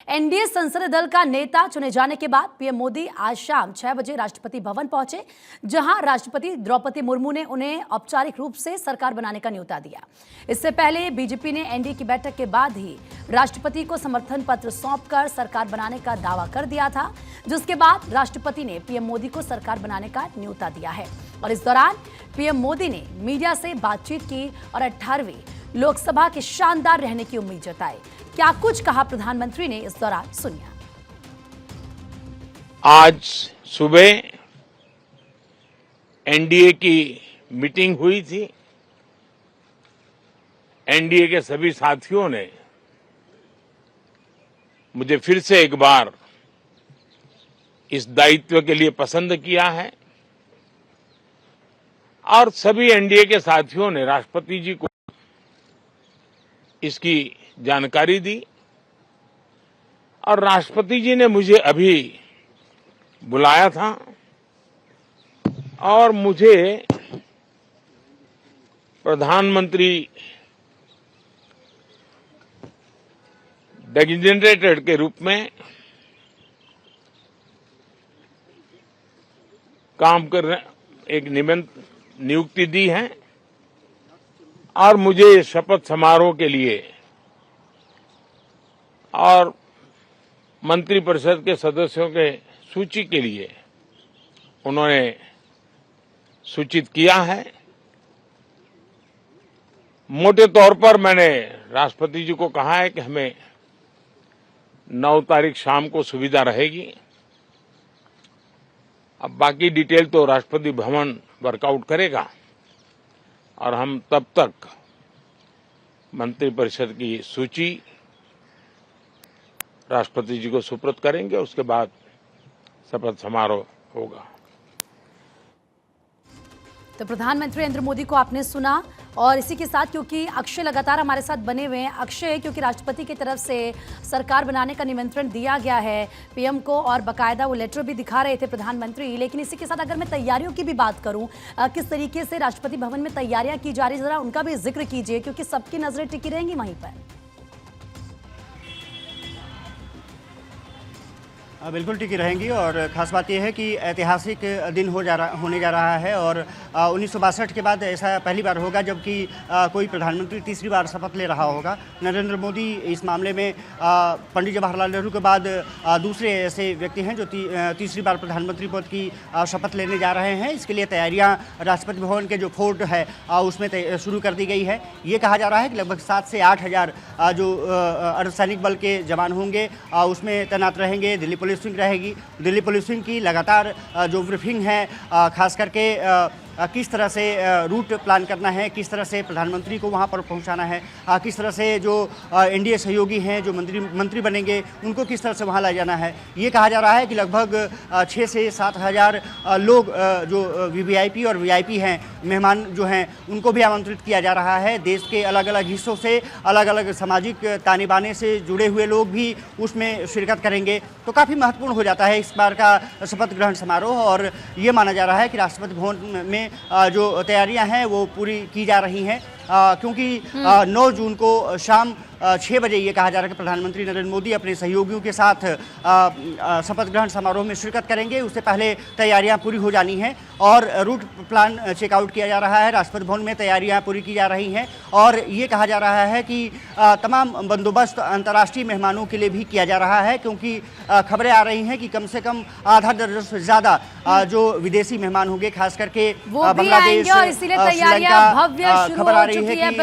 NDA संसदीय दल का नेता चुने जाने के बाद पीएम मोदी आज शाम 6 बजे राष्ट्रपति भवन पहुंचे, जहां राष्ट्रपति द्रौपदी मुर्मू ने उन्हें औपचारिक रूप से सरकार बनाने का न्योता दिया। इससे पहले बीजेपी ने एनडीए की बैठक के बाद ही राष्ट्रपति को समर्थन पत्र सौंपकर सरकार बनाने का दावा कर दिया था, जिसके बाद राष्ट्रपति ने पीएम मोदी को सरकार बनाने का न्योता दिया है। और इस दौरान पीएम मोदी ने मीडिया से बातचीत की और 18वीं लोकसभा के शानदार रहने की उम्मीद जताई। क्या कुछ कहा प्रधानमंत्री ने इस दौरान, सुनिए। आज सुबह एनडीए की मीटिंग हुई थी। एनडीए के सभी साथियों ने मुझे फिर से एक बार इस दायित्व के लिए पसंद किया है और सभी एनडीए के साथियों ने राष्ट्रपति जी को इसकी जानकारी दी और राष्ट्रपति जी ने मुझे अभी बुलाया था और मुझे प्रधानमंत्री डेजिग्नेटेड के रूप में काम करने एक नियुक्ति दी है और मुझे शपथ समारोह के लिए और मंत्रिपरिषद के सदस्यों के सूची के लिए उन्होंने सूचित किया है। मोटे तौर पर मैंने राष्ट्रपति जी को कहा है कि हमें 9 तारीख शाम को सुविधा रहेगी। अब बाकी डिटेल तो राष्ट्रपति भवन वर्कआउट करेगा और हम तब तक मंत्रिपरिषद की सूची राष्ट्रपति जी को सुपुर्द करेंगे, उसके बाद शपथ समारोह होगा। तो प्रधानमंत्री नरेंद्र मोदी को आपने सुना और इसी के साथ, क्योंकि अक्षय लगातार हमारे साथ बने हुए हैं, अक्षय, क्योंकि राष्ट्रपति की तरफ से सरकार बनाने का निमंत्रण दिया गया है पीएम को और बाकायदा वो लेटर भी दिखा रहे थे प्रधानमंत्री, लेकिन इसी के साथ अगर मैं तैयारियों की भी बात करूं, किस तरीके से राष्ट्रपति भवन में तैयारियां की जा रही है, जरा उनका भी जिक्र कीजिए, क्योंकि सबकी नजरें टिकी रहेंगी वहीं पर। बिल्कुल टिकी रहेंगी और ख़ास बात यह है कि ऐतिहासिक दिन होने जा रहा है और 1962 के बाद ऐसा पहली बार होगा जबकि कोई प्रधानमंत्री तीसरी बार शपथ ले रहा होगा। नरेंद्र मोदी इस मामले में पंडित जवाहरलाल नेहरू के बाद दूसरे ऐसे व्यक्ति हैं जो तीसरी बार प्रधानमंत्री पद की शपथ लेने जा रहे हैं। इसके लिए तैयारियाँ राष्ट्रपति भवन के जो फोर्ट है उसमें शुरू कर दी गई है। ये कहा जा रहा है कि लगभग 7 से 8 हज़ार जो अर्धसैनिक बल के जवान होंगे उसमें तैनात रहेंगे। दिल्ली पुलिस विंग रहेगी। दिल्ली पुलिस विंग की लगातार जो ब्रीफिंग है, खास करके किस तरह से रूट प्लान करना है, किस तरह से प्रधानमंत्री को वहां पर पहुंचाना है, किस तरह से जो एनडीए सहयोगी हैं जो मंत्री बनेंगे उनको किस तरह से वहां लाया जाना है। ये कहा जा रहा है कि लगभग 6 से 7 हज़ार लोग जो वीवीआईपी और वीआईपी हैं, मेहमान जो हैं, उनको भी आमंत्रित किया जा रहा है। देश के अलग अलग हिस्सों से अलग अलग सामाजिक ताने बाने से जुड़े हुए लोग भी उसमें शिरकत करेंगे। तो काफ़ी महत्वपूर्ण हो जाता है इस बार का शपथ ग्रहण समारोह और ये माना जा रहा है कि राष्ट्रपति भवन में जो तैयारियां हैं वो पूरी की जा रही हैं, क्योंकि 9 जून को शाम 6 बजे ये कहा जा रहा है कि प्रधानमंत्री नरेंद्र मोदी अपने सहयोगियों के साथ शपथ ग्रहण समारोह में शिरकत करेंगे। उससे पहले तैयारियां पूरी हो जानी हैं और रूट प्लान चेकआउट किया जा रहा है। राष्ट्रपति भवन में तैयारियां पूरी की जा रही हैं और ये कहा जा रहा है कि तमाम बंदोबस्त अंतर्राष्ट्रीय मेहमानों के लिए भी किया जा रहा है, क्योंकि खबरें आ रही हैं कि कम से कम आधा दर्जन से ज़्यादा जो विदेशी मेहमान होंगे, खास करके बांग्लादेश, श्रीलंका, खबर आ रही है कि